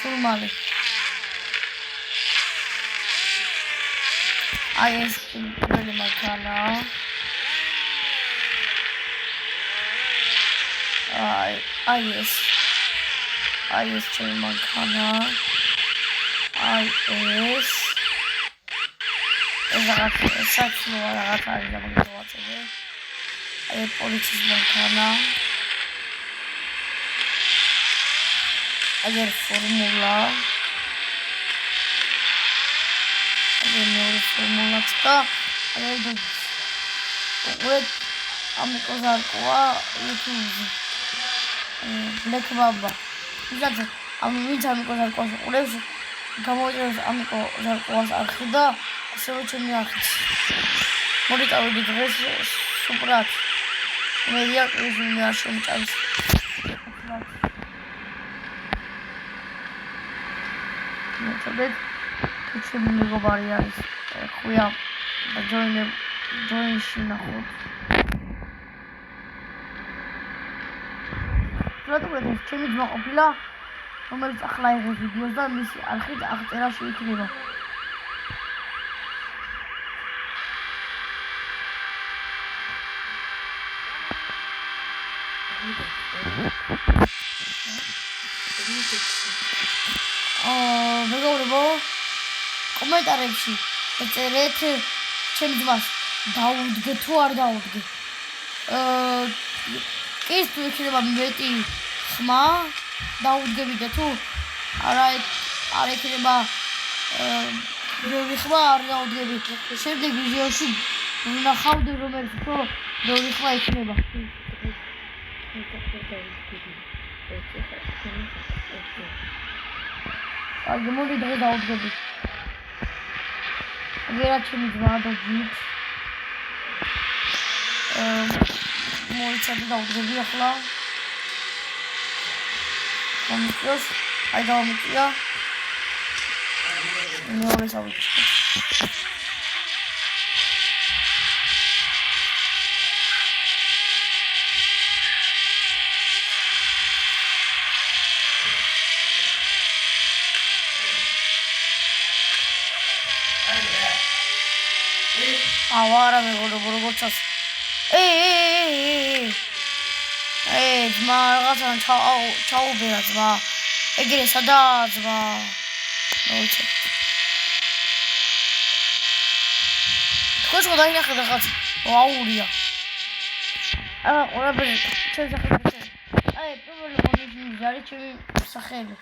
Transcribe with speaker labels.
Speaker 1: სულმალი. აი ეს პირველი მანქანა. აი ეს ჩემი მანქანა. აი ეს საქმე რაღაც არის დამაგზავნე. აი პოლიციის მანქანა. აი ფორმულა. აი ფორმულა და აი უეთ ამიკო ზარკოა YouTube-ზე. Black Mamba. Იზაძე ამ ვინც ამიკო ზარკოას უყურებს გამოიწეროს ამიკო ზარკოას არხი და ასევე ჩემი არხიც. მოდით დღეს სუპრად. მე ვიაკრიზული არ შემჭამს. მოწოდეთ ჩემი მეგობარი არის ხუია და ჯოინში ნახოთ. რატომ ჩემი ძმა ყოფილა რომელიც ახლა იღებს ვიდეოს და მისი არხით აღწერაში იქნება. მეგობრებო კომენტარებში ეწერეთ ჩემს ძმას დაუდგე თუ არ დაუდგე. ის თუ იქნება მეტი ხმა დაუდგებიდე თუ არ იქნება ბევრი ხმა არ დაუდგები. შემდეგ ვიდეოში ვნახავდი რომელიც უფრო ბევრი ხმა იქნება. კარგი, მოდი დღეს დაუდგები. ვერა ჩემი ძმა და ძით მოიცადე დაუდგები ახლა. მომიწიოს, აი დავამიწია. მეორე სავიწყო. არა მეგობრებო როგორცაც ძმა რაღაცა ჩაუბერა ძმა ეგრე სადაა ძმა მოიცე თქვენ დაინახეთ რაღაც აურია ყველაფერი ჩემს სახელს პირველი მომიჯნული არის ჩემი სახელი